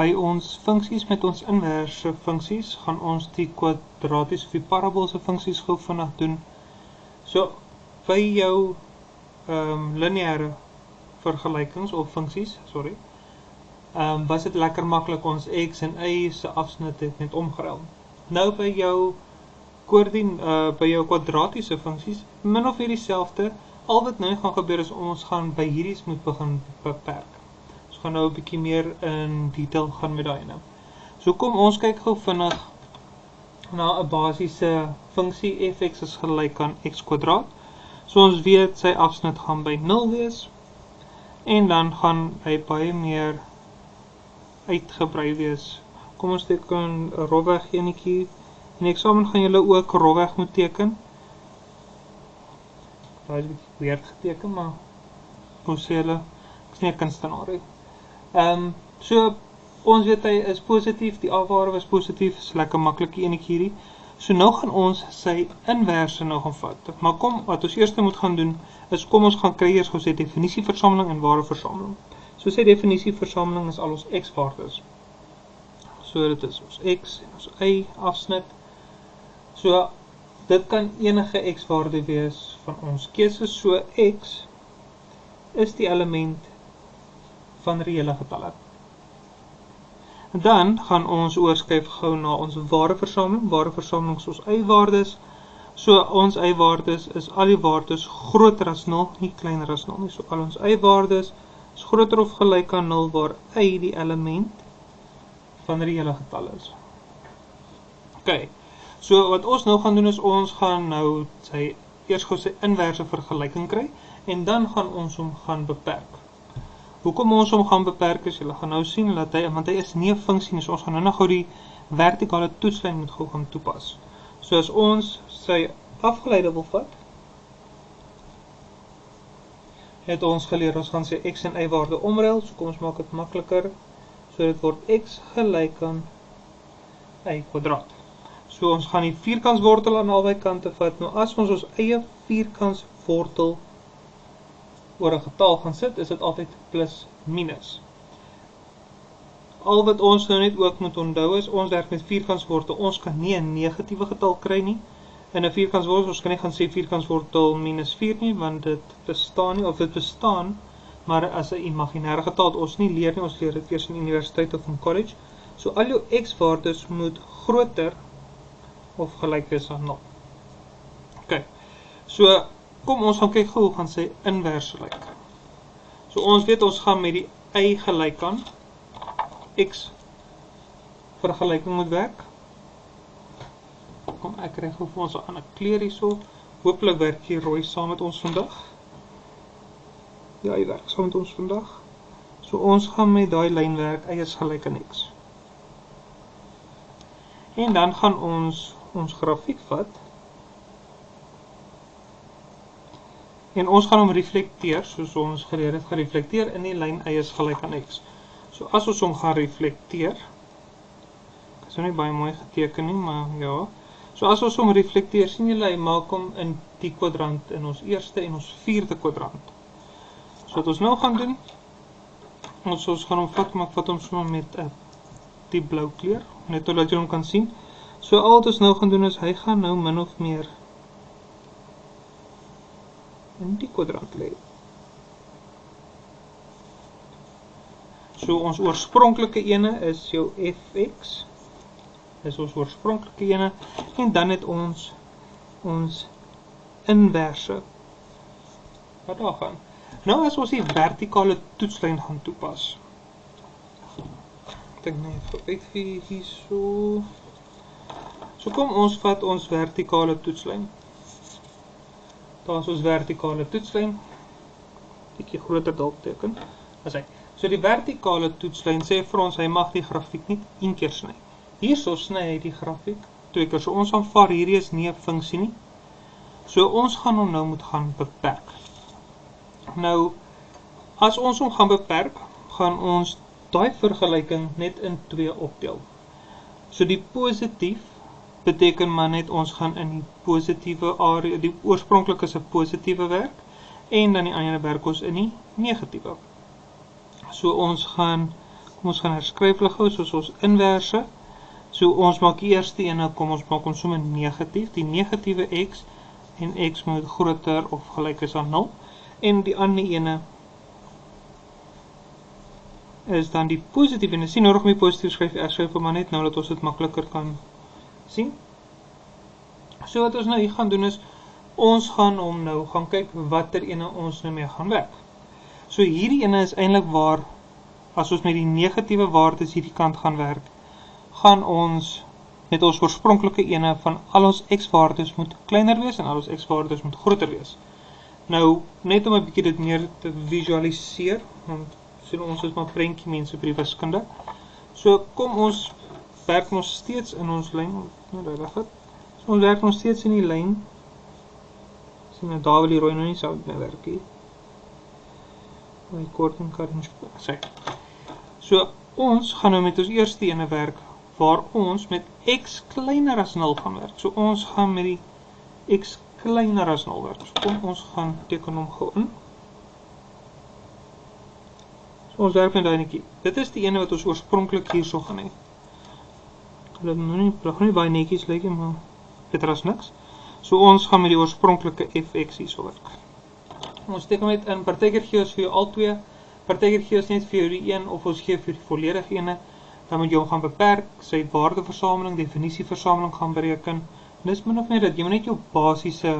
by ons funksies met ons inverse funksies, gaan ons die kwadraties of die paraboolse funksies gou vinnig doen. So, by jou lineêre vergelykings of funksies, was dit lekker maklik ons x en y se afsnit het net omgeruil. Nou by jou kwadratiese funksies, min of meer dieselfde. Al wat nou gaan gebeur is ons gaan by hierdie moet begin beperk. Ons gaan nou 'n bietjie meer in detail gaan met daai ene. So kom ons kyk gou vinnig na 'n basiese funksie f(x) is gelyk aan x kwadraat. So ons weet sy afsnit gaan by 0 wees en dan gaan hy baie meer uitgebrei wees. Kom ons teken rofweg enetjie. In die eksamen gaan julle ook rofweg moet teken. Daar is 'n bietjie weird geteken, maar hoe sê hulle? Ek is nie 'n kunstenaar nie. So ons weet hy is positief, die a-waarde was positief, is lekker maklikie enetjie hierdie. So nou gaan ons sy inverse nou gaan vat. Maar kom, wat ons eerste moet gaan doen, is kom ons gaan kry eers gou sy definisieversameling en waardeversameling. So sy definisieversameling is al ons x-waardes. So dit is ons x en ons y afsnit. So dit kan enige x-waarde wees van ons keuse. So x is die element van reële getalle. Dan gaan ons oorskuif gou na ons waardeversameling. Waardeversameling is ons y-waardes. So ons y-waardes is al die waardes groter as 0, nie kleiner as 0 nie. So al ons y-waardes is groter of gelyk aan 0 waar y die element van reële getalle is. OK. So wat ons nou gaan doen is ons gaan nou eers gou sy inverse vergelyking kry en dan gaan ons hom gaan beperk. Hoekom ons hom gaan beperk is, julle gaan nou sien dat want hy is nie 'n funksie nie, so ons gaan nou gou die vertikale toetslyn moet gou gaan toepas. So as ons sy afgeleide wil vat, het ons geleer ons gaan sy x en y waarde omruil, so kom ons maak dit makliker. So dit word x gelyk aan y kwadraat. So ons gaan die vierkantswortel aan albei kante vat. Nou as ons eie vierkantswortel oor 'n getal gaan sit, is dit altyd plus minus. Al wat ons nou net ook moet onthou is, ons werk met vierkantswortel. Ons kan nie 'n negatiewe getal kry nie. In 'n vierkantswortel, ons kan nie gaan sê vierkantswortel minus 4 nie, want dit bestaan nie, of dit bestaan, maar as 'n imaginêre getal, ons nie leer nie, ons leer dit eers in universiteit of in college. So al jou x-waardes moet groter of gelyk wees aan 0. OK. So kom ons gaan kyk gou hoe gaan sy inverse lyk. So ons weet ons gaan met die y gelyk aan x vergelyking moet werk. Kom ek kry gou vir ons 'n ander kleur hierso. Hooplik werk hier rooi saam met ons vandag. Ja, hy werk saam met ons vandag. So ons gaan met daai lyn werk, y is gelyk aan x. En dan gaan ons grafiek vat. En ons gaan hom reflekteer, soos ons geleer het, gereflekteer in die lyn y is gelyk aan x. So as ons hom gaan reflekteer, ek is nou nie baie mooi geteken nie, maar ja. So as ons hom reflekteer, sien julle, hy maak hom in die kwadrant, in ons eerste en ons vierde kwadrant. So wat ons nou gaan doen, ons gaan hom vat, maar ek vat hom sommer met die blou kleur, net sodat julle hom kan sien. So al wat ons nou gaan doen is, hy gaan nou min of meer in die kwadrant lê. So ons oorspronklike ene is jou fx, is ons oorspronklike ene, en dan het ons inverse wat daar gaan. Nou as ons die vertikale toetslyn gaan toepas, ek dink net uit hierso. So kom ons vat ons vertikale toetslyn. Daar is ons vertikale toetslyn. Bietjie groter dalk teken. As hy. So die vertikale toetslyn sê vir ons hy mag die grafiek nie een keer sny. Hierso sny hy die grafiek twee keer. So ons aanvaar hierdie is nie 'n funksie nie. So ons gaan hom nou moet gaan beperk. Nou as ons hom gaan beperk, gaan ons daai vergelyking net in 2 opdeel. So die positief beteken maar net ons gaan in die positiewe area, die oorspronklik is 'n positiewe werk, en dan die ander werk ons in die negatiewe. So ons gaan, Ons gaan herskryf hulle gou soos ons inverse. So ons maak die eerste ene, kom ons maak ons sommer negatief. Die negatiewe x en x moet groter of gelyk wees aan 0. En die ander ene is dan die positief ene. Sien nodig om die positief skryf, ek skryf hom maar net nou dat ons dit makliker kan sien. So wat ons nou hier gaan doen is, ons gaan nou gaan kyk watter ene ons nou mee gaan werk. So hierdie ene is eintlik waar, as ons met die negatiewe waardes hierdie kant gaan werk, gaan ons met ons oorspronklike ene van al ons x-waardes moet kleiner wees en al ons x-waardes moet groter wees. Nou, net om 'n bietjie dit meer te visualiseer, want ons is maar prentjie mense by die wiskunde. So kom ons werk nog steeds in ons lyn, so ons werk nog steeds in die lyn. Sien nou daar wil die rooi nou nie sou werk nie. My korting kan sê. So ons gaan nou met ons eerste ene werk waar ons met x kleiner as 0 gaan werk. So ons gaan met die x kleiner as 0 werk. So kom ons gaan teken hom gou in. So ons werk met daai netjie. Dit is die ene wat ons oorspronklik hierso gaan hê. Hulle nog nie baie netjies lyk nie, maar beter as niks. So ons gaan met die oorspronklike fx hierso werk. Ons teken net in, partykeer gee ons vir jou al twee, partykeer gee ons net vir jou die een of ons gee vir die volledige ene. Dan moet jy hom gaan beperk, sy waardeversameling, definisieversameling gaan bereken. En dis min of meer dat jy moet net jou basiese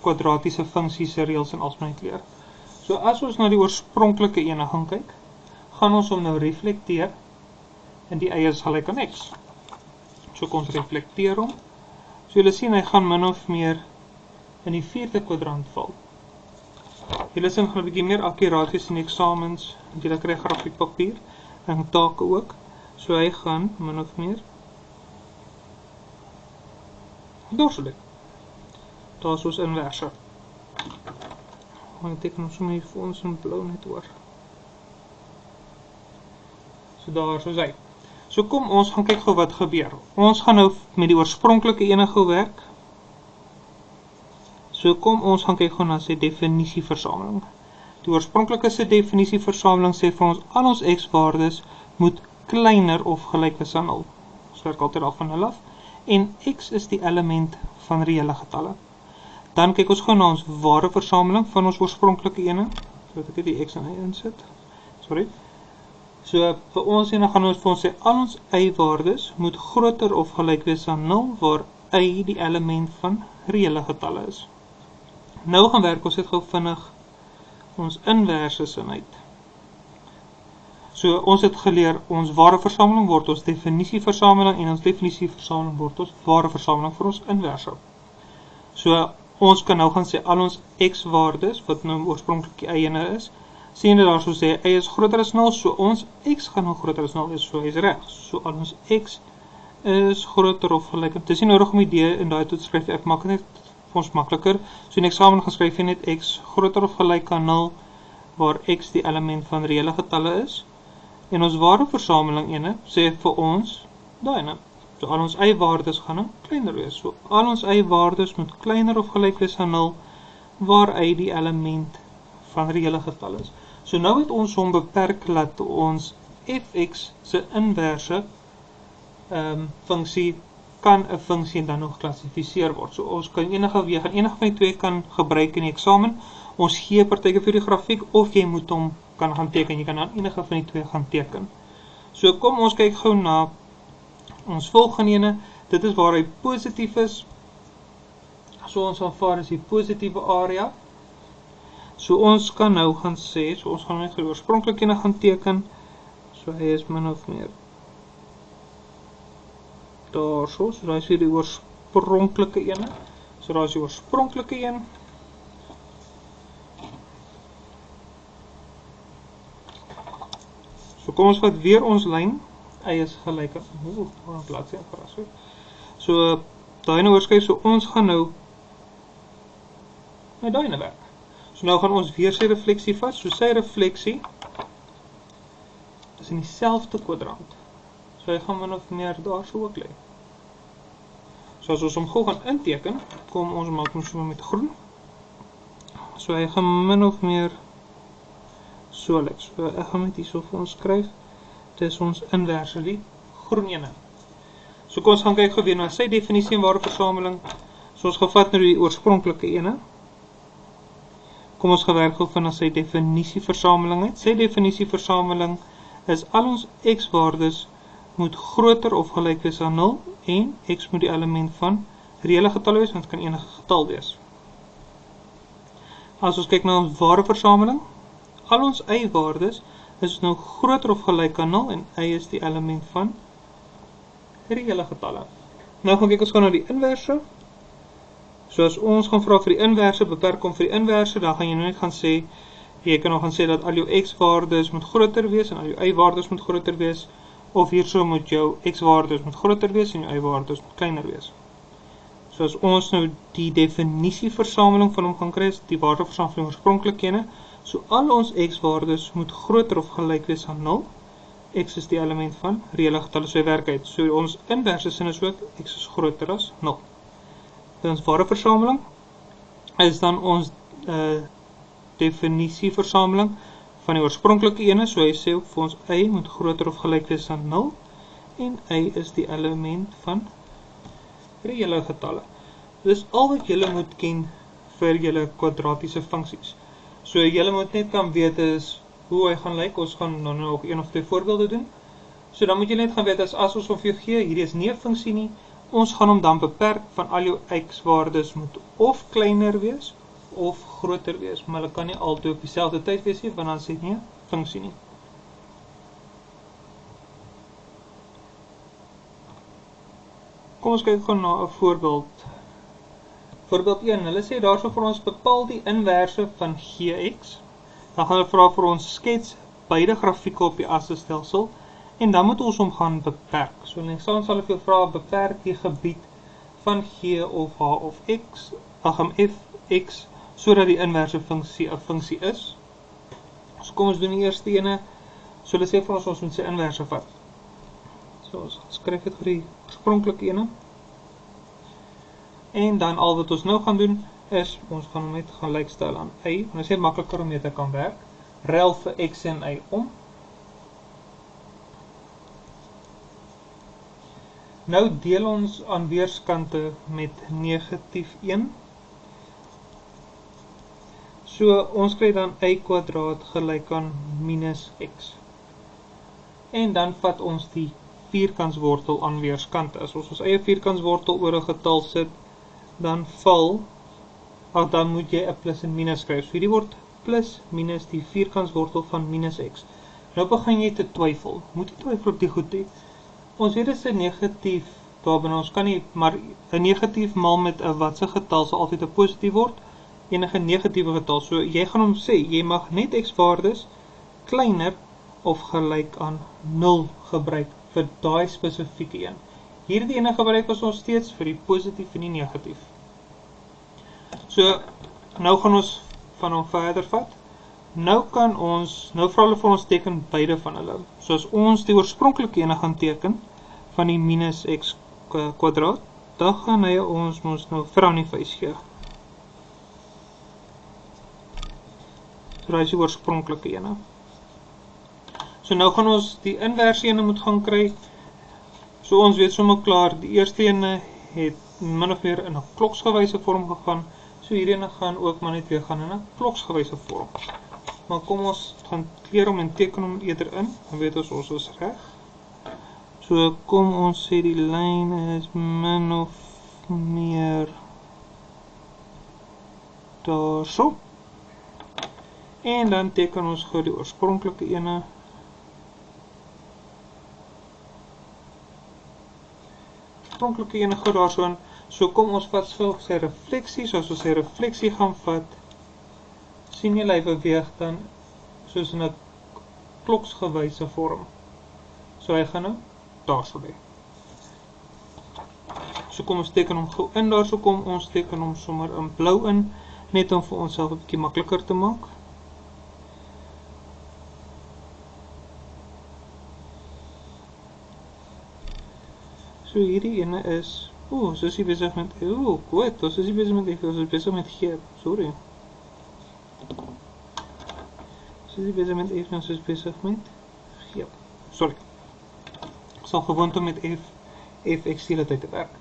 kwadratiese funksies, reëls en alles net leer. So as ons na die oorspronklike ene gaan kyk, gaan ons hom nou reflekteer en die y is gelyk aan x. So kom ons reflekteer hom. So julle sien hy gaan min of meer in die 4de kwadrant val. Julle sien gaan 'n bietjie meer akkuraat wees in die eksamens, want julle kry grafiekpapier en take ook. So hy gaan min of meer daarso lê. Daar is ons inverse. Ek teken ons sommer hier vir ons in blou net oor. So daar so hy. So kom ons gaan kyk gou wat gebeur. Ons gaan nou met die oorspronklike ene gou werk. So kom ons gaan kyk gou na sy definisieversameling. Die oorspronklike se definisieversameling sê vir ons al ons x-waardes moet kleiner of gelyk wees aan 0. Ons werk altyd af van 0 af. En x is die element van reële getalle. Dan kyk ons gou na ons waardeversameling van ons oorspronklike ene. So dat ek die x en y insit. Sorry. So vir ons ene gaan ons vir ons sê al ons y-waardes moet groter of gelyk wees aan 0 waar y die element van reële getalle is. Nou gaan werk ons net gou vinnig ons inverse sin uit. So ons het geleer ons waardeversameling word ons definisieversameling en ons definisieversameling word ons waardeversameling vir ons inverse. So ons kan nou gaan sê al ons x-waardes wat nou oorspronklik die y-ene is, sien jy daar so sê y is groter as 0, so ons x gaan nou groter as 0 is, so hy is reg. So al ons x is groter of gelyk. Dit is nie nodig om die d in daai toets skryf, ek maak net vir ons makliker. So in eksamen gaan skryf jy net x groter of gelyk aan 0 waar x die element van reële getalle is. En ons waardeversameling ene sê vir ons daai ene. So al ons y-waardes gaan nou kleiner wees. So al ons y-waardes moet kleiner of gelyk wees aan 0 waar y die element van reële getalle is. So nou het ons hom beperk dat ons fx se inverse funksie kan 'n funksie dan nog geklassifiseer word. So ons kan enige van die twee kan gebruik in die eksamen. Ons gee partyke vir die grafiek of jy moet hom kan gaan teken. Jy kan dan enige van die twee gaan teken. So kom ons kyk gou na ons volgende ene. Dit is waar hy positief is. So ons aanvaar is die positiewe area. So ons kan nou gaan sê, so ons gaan net die oorspronklike ene gaan teken. So hy is min of meer daar so daar is hier die oorspronklike ene. So daar is die oorspronklike een. So kom ons vat weer ons lyn. Hy is gelyk aan bladsy verras. So daai nou oorskryf, so ons gaan nou met daai nou werk. So nou gaan ons weer sy refleksie vat. So sy refleksie is in dieselfde kwadrant. So hy gaan min of meer daar so ook lê. So as ons hom gou gaan inteken, kom ons maak hom sommer met groen. So hy gaan min of meer so lyk. So ek gaan met hierso vir ons skryf. Dis ons inverse, die groen ene. So kom ons gaan kyk gou weer na sy definisie en waardeversameling. So ons gevat nou die oorspronklike ene. Kom ons gewerk gou van sy definisieversameling uit. Sy definisieversameling is al ons x-waardes moet groter of gelyk wees aan 0 en x moet die element van reële getalle wees, want het kan enige getal wees. As ons kyk na ons waardeversameling, al ons y-waardes is nou groter of gelyk aan 0 en y is die element van reële getalle. Nou gaan kyk ons gaan na die inverse. So as ons gaan vra vir die inverse, beperk om vir die inverse, dan gaan jy net gaan sê, jy kan nog gaan sê dat al jou x-waardes moet groter wees en al jou y-waardes moet groter wees, of hierso moet jou x-waardes moet groter wees en jou y-waardes moet kleiner wees. So as ons nou die definisieversameling van hom gaan kry, is die waardeversameling van die oorspronklike ene, so al ons x-waardes moet groter of gelyk wees aan 0, x is die element van reële getalle, so werk uit. So ons inverse sin is ook, x is groter as 0. Ons waardeversameling is dan ons definisieversameling van die oorspronklike ene, so hy sê vir ons y moet groter of gelyk wees aan 0 en y is die element van reële getalle. Dis al wat julle moet ken vir julle kwadratiese funksies. So julle moet net kan weet is hoe hy gaan lyk. Ons gaan nou nog een of twee voorbeelde doen. So dan moet jy net gaan weet as ons hom vir jou gee, hierdie is nie 'n funksie nie, ons gaan hom dan beperk van al jou x-waardes moet of kleiner wees of groter wees, maar hulle kan nie altyd op dieselfde tyd wees nie, want dan is dit nie 'n funksie nie. Kom ons kyk gewoon na 'n voorbeeld. Voorbeeld 1, hulle sê daarso vir ons bepaal die inverse van gx. Dan gaan hulle vra vir ons skets beide grafieke op die asstelsel en dan moet ons hom gaan beperk. So in eksamen sal ek jou vra beperk die gebied van g of h of x, f x, sodat die inverse funksie 'n funksie is. So kom ons doen die eerste ene. So hulle sê vir ons moet sy inverse vat. So ons skryf dit vir die oorspronklike ene. En dan al wat ons nou gaan doen is ons gaan hom net gelykstel aan y, want dit is net makliker om mee te kan werk. Ruil vir x en y om. Nou deel ons aan weerskante met negatief 1. So ons kry dan y kwadraat gelyk aan minus x. En dan vat ons die vierkantswortel aan weerskante. As ons eie vierkantswortel oor 'n getal sit, dan dan moet jy 'n plus en minus skryf. So hierdie word plus minus die vierkantswortel van minus x. Nou begin jy te twyfel. Moet jy twyfel op die goed hê? Ons weet dit is 'n negatief daarbinne, ons kan nie, maar 'n negatief maal met 'n watse getal sal altyd 'n positief word, enige negatiewe getal. So jy gaan hom sê, jy mag net x-waardes kleiner of gelyk aan 0 gebruik vir daai spesifieke een. Hierdie ene gebruik ons steeds vir die positief en die negatief. So nou gaan ons van hom verder vat. Nou vra hulle vir ons teken beide van hulle. So as ons die oorspronklike ene gaan teken van die minus x kwadraat, dan gaan hy ons nou vra nie wys gee. So daar is die oorspronklike ene. So nou gaan ons die inverse ene moet gaan kry. So ons weet sommer klaar, die eerste ene het min of meer in 'n kloksgewyse vorm gegaan. So hierdie ene gaan ook maar net weer gaan in 'n kloksgewyse vorm. Maar kom ons gaan kleer hom en teken hom eerder in, dan weet ons is reg. So kom ons sê die lyn is min of meer daarso. En dan teken ons gou die oorspronklike ene. Oorspronklike ene gou daarso. So kom ons vat sy refleksie, so as ons sy refleksie gaan vat, sien jy hy beweeg dan soos in 'n kloksgewyse vorm. So hy gaan nou daarso lê. So kom ons teken hom gou in daarso, kom ons teken hom sommer in blou in, net om vir onsself 'n bietjie makliker te maak. So hierdie ene is, ons is hier besig met, goed, ons is hier besig met, ons is besig met G, sorry. Ons is hier besig met F, ons is besig met G, sorry. sal gewoond om met fx die hele tyd te werk.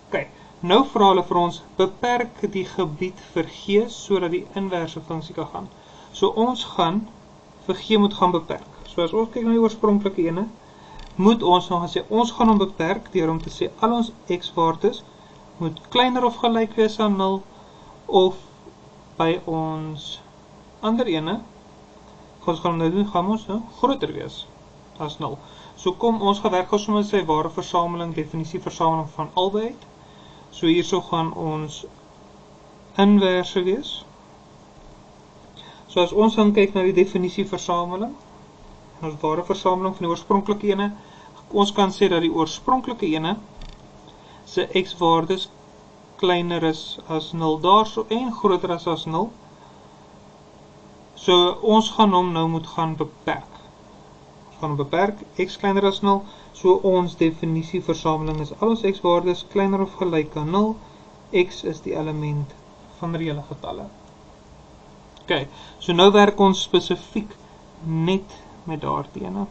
Ok, nou vra hulle vir ons, beperk die gebied vir g, sodat die inverse funksie kan gaan. So ons gaan, vir g moet gaan beperk. So as ons kyk na die oorspronklike ene, moet ons nou gaan sê, ons gaan hom beperk, deur om te sê, al ons x-waardes moet kleiner of gelyk wees aan 0, of by ons ander ene, ons gaan nou doen, gaan ons nou groter wees as 0. So kom, ons gaan werk gou met sy ware versameling, definisie versameling van albei uit. So hierso gaan ons inverse wees. So as ons gaan kyk na die definisie versameling, ons ware versameling van die oorspronklike ene, ons kan sê dat die oorspronklike ene se x-waardes kleiner is as 0 daarso en groter as 0. So ons gaan hom nou moet gaan beperk. Ons gaan hom beperk, x kleiner as 0, so ons definisie versameling is al ons x-waardes kleiner of gelyk aan 0, x is die element van reële getalle. Ok, so nou werk ons spesifiek net met daardie ene.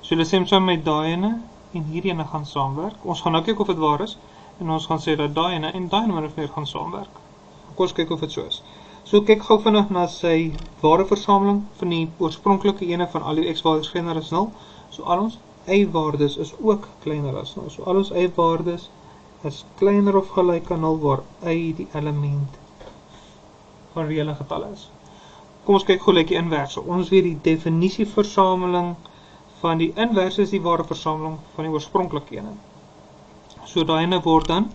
So hulle sê saam met daai ene en hierdie ene gaan saamwerk. Ons gaan nou kyk of dit waar is en ons gaan sê dat daai ene en daai ene meer gaan saamwerk. Kom ons kyk of dit so is. So kyk gou vinnig na sy ware versameling van die oorspronklike ene van al die x-waardes kleiner as 0. So al ons y-waardes is ook kleiner as 0. So al ons y-waardes is kleiner of gelyk aan 0 waar y die element van reële getalle is. Kom ons kyk gou die inverse. Ons weet die definisie versameling van die inverse is die ware versameling van die oorspronklike ene. So daai ene word dan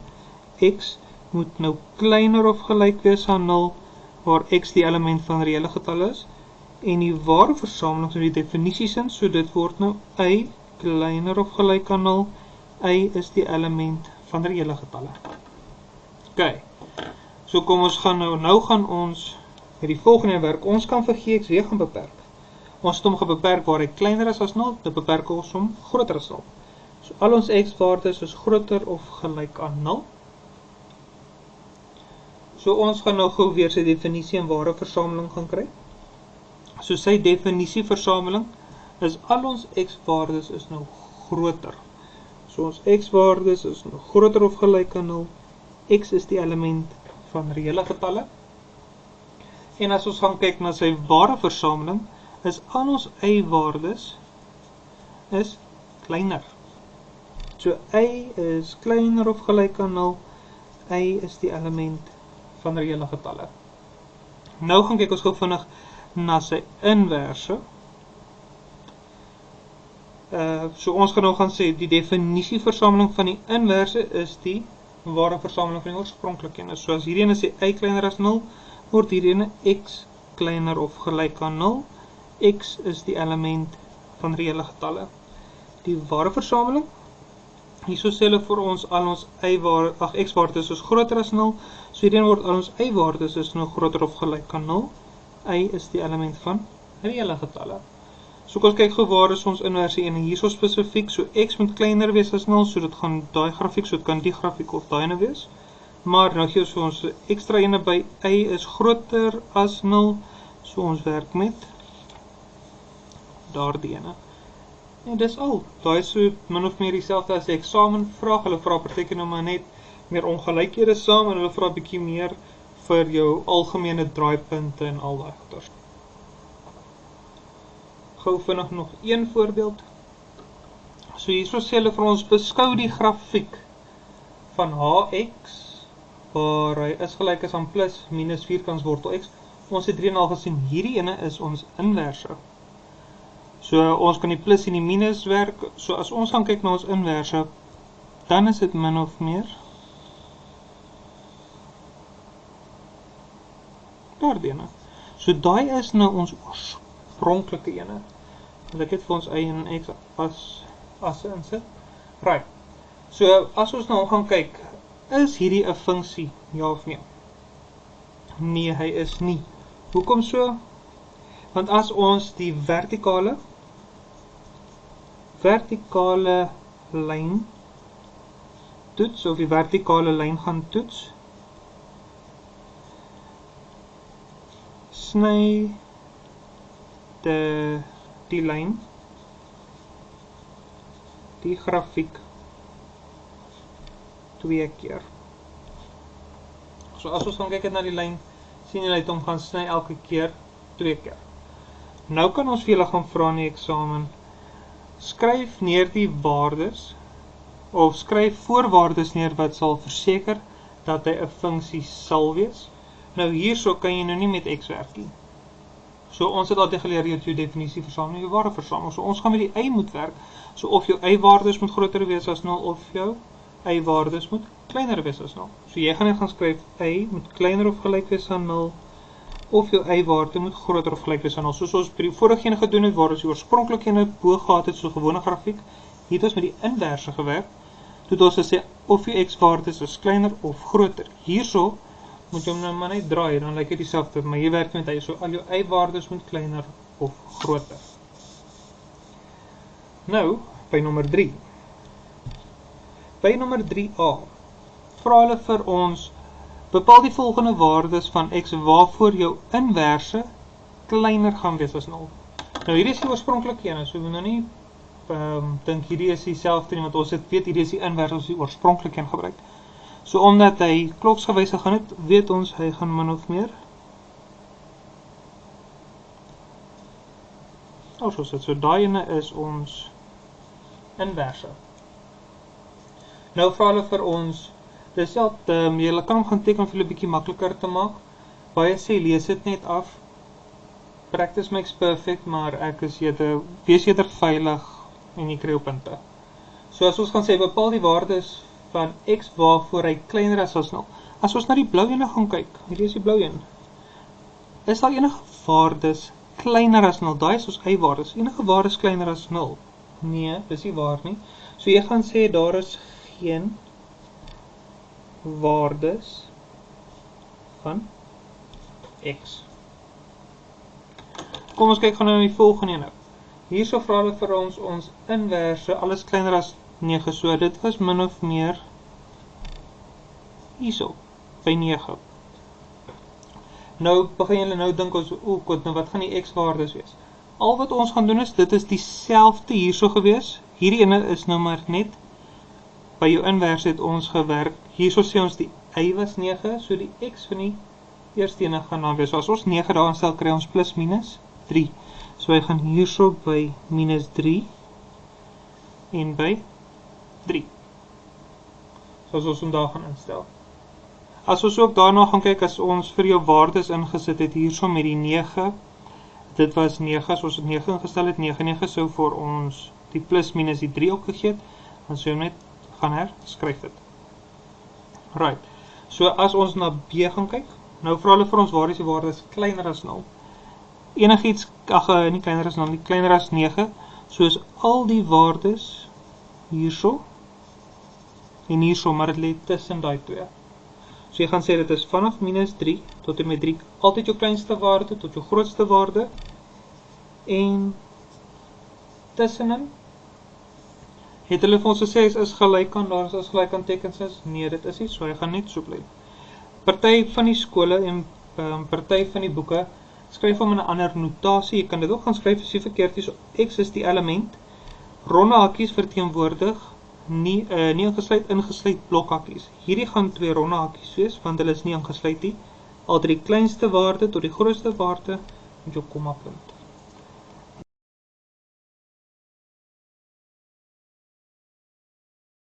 x moet nou kleiner of gelyk wees aan 0 waar x die element van reële getalle is en die ware versameling so die definisies in, so dit word nou y kleiner of gelyk aan 0, y is die element van reële getalle. Ok, so kom ons gaan nou gaan ons met die volgende werk, ons kan vir gx weer gaan beperk. Ons het hom gebeperk waar hy kleiner is as 0, dan beperk ons hom groter as 0. So al ons x-waardes is groter of gelyk aan 0. So ons gaan nou gou weer sy definisie en ware versameling gaan kry. So sy definisie versameling is al ons x-waardes is nou groter. So ons x-waardes is nou groter of gelyk aan 0. X is die element van reële getalle. En as ons gaan kyk na sy ware versameling, is al ons y-waardes is kleiner. So y is kleiner of gelyk aan 0, y is die element van reële getalle. Nou gaan kyk ons gou vinnig na sy inverse. So ons gaan nou gaan sê, die definisie versameling van die inverse is die ware versameling van die oorspronklike ene. So as hierdie ene sê y kleiner as 0, word hierdie ene x kleiner of gelyk aan 0, x is die element van reële getalle. Die ware versameling, hierso sê hulle vir ons al ons x-waardes is groter as 0, so hierdie word al ons y-waardes is nou groter of gelyk aan 0, y is die element van reële getalle. So kom ons kyk gou waar is ons inverse ene, hierso spesifiek, so x moet kleiner wees as 0, so dit gaan daai grafiek, so dit kan die grafiek of daai ene wees. Maar nou gee ons ekstra ene by y is groter as 0, so ons werk met daardie ene. En dis al. Daai is so min of meer dieselfde as die eksamenvraag. Hulle vra partykeer nou maar net meer ongelykhede saam en hulle vra 'n bietjie meer vir jou algemene draaipunte en al daai goeters. Gou vinnig nog een voorbeeld. So hierso sê hulle vir ons beskou die grafiek van hx waar hy is gelyk is aan plus minus vierkants wortel x. Ons het hierin al gesien, hierdie ene is ons inverse. So ons kan die plus en die minus werk. So as ons gaan kyk na ons inverse, dan is dit min of meer daardie ene. So daai is nou ons oorspronklike ene. Dus ek het vir ons y en x as insit. Right. So as ons nou gaan kyk, is hierdie 'n funksie, ja of nee? Nee, hy is nie. Hoekom so? Want as ons die vertikale lyn toets, of die vertikale lyn gaan toets, sny die die grafiek 2 keer. So as ons gaan kyk na die lyn, sien julle het hom gaan sny elke keer 2 keer. Nou kan ons vir julle gaan vra in die eksamen, skryf neer die waardes, of skryf voorwaardes neer wat sal verseker dat hy 'n funksie sal wees. Nou hierso kan jy nou nie met x werk nie. So ons het altyd geleer jy jou definisie versamel, jou waarde versamel. So ons gaan met die y moet werk. So of jou y-waardes moet groter wees as 0 of jou y-waardes moet kleiner wees as 0. So jy gaan net gaan skryf y moet kleiner of gelyk wees aan 0 of jou y-waarde moet groter of gelyk wees aan 0. Soos ons by die vorige ene gedoen het waar ons die oorspronklike ene bo gehad het, so gewone grafiek. Hier het ons met die inverse gewerk. Toe het ons gesê of jou x-waardes is kleiner of groter. Hierso moet jy hom nou maar net draai, dan lyk dit dieselfde, maar hier werk met hy, so al jou y-waardes moet kleiner of groter. Nou, by nommer 3. By nommer 3a, vra hulle vir ons, bepaal die volgende waardes van x waarvoor jou inverse kleiner gaan wees as 0. Nou hier is die oorspronklike ene, so we nou nie dink hierdie is dieselfde nie, want ons het weet hierdie is die inverse, ons die oorspronklike een gebruik. So omdat hy kloksgewys gegaan het, weet ons hy gaan min of meer. Soos dit, so daai ene is ons inverse. Nou vra hulle vir ons, dis julle kan hom gaan teken om vir julle bietjie makliker te maak. Baie sê lees dit net af. Practice makes perfect, maar ek is wees eerder veilig en jy kry op punte. So as ons gaan sê, bepaal die waardes van x waarvoor hy kleiner is as 0. As ons na die blou ene gaan kyk, hierdie is die blou een, is daar enige waardes kleiner as 0? Daai is ons y-waardes, enige waardes kleiner as 0? Nee, dis nie waar nie. So jy gaan sê, daar is geen waardes van x. Kom ons kyk gaan nou die volgende ene. Hierso vra hulle vir ons inverse, alles kleiner as 9, so dit was min of meer hierso, by 9. Nou begin julle nou dink ons, nou wat gaan die x-waardes wees? Al wat ons gaan doen is, dit is dieselfde hierso gewees, hierdie ene is nou maar net, by jou inverse het ons gewerk, hierso sê ons die y was 9, so die x van die eerste ene gaan dan wees, so as ons 9 daar instel, kry ons plus minus 3, so hy gaan hierso by minus 3, en by 3. So as ons hom daar gaan instel. As ons ook daarna gaan kyk, as ons vir jou waardes ingesit het, hierso met die 9, dit was 9, as ons het 9 ingestel het, 9 sou vir ons die plus minus die 3 ook gegee het, dan sou net gaan herskryf het. Right, so as ons na B gaan kyk, nou vra hulle vir ons waar is die waardes kleiner as 0. Enigiets, nie kleiner as 0, nie kleiner as 9, soos al die waardes hierso en hierso, maar dit lê tussen daai twee. So jy gaan sê dit is vanaf minus 3 tot en met 3, altyd jou kleinste waarde tot jou grootste waarde, en tussenin het hulle vir ons gesê is gelyk aan, daar is gelyk aan tekens is, nee dit is nie, so hy gaan net so bly. Party van die skole en party van die boeke skryf hom in 'n ander notasie, jy kan dit ook gaan skryf as jy verkeerd is, so x is die element, ronde hakkies verteenwoordig, nie ingesluit blokhakkies. Hierdie gaan 2 ronde hakkies wees, want hulle is nie ingesluit nie, altyd die kleinste waarde tot die grootste waarde met jou komma punt.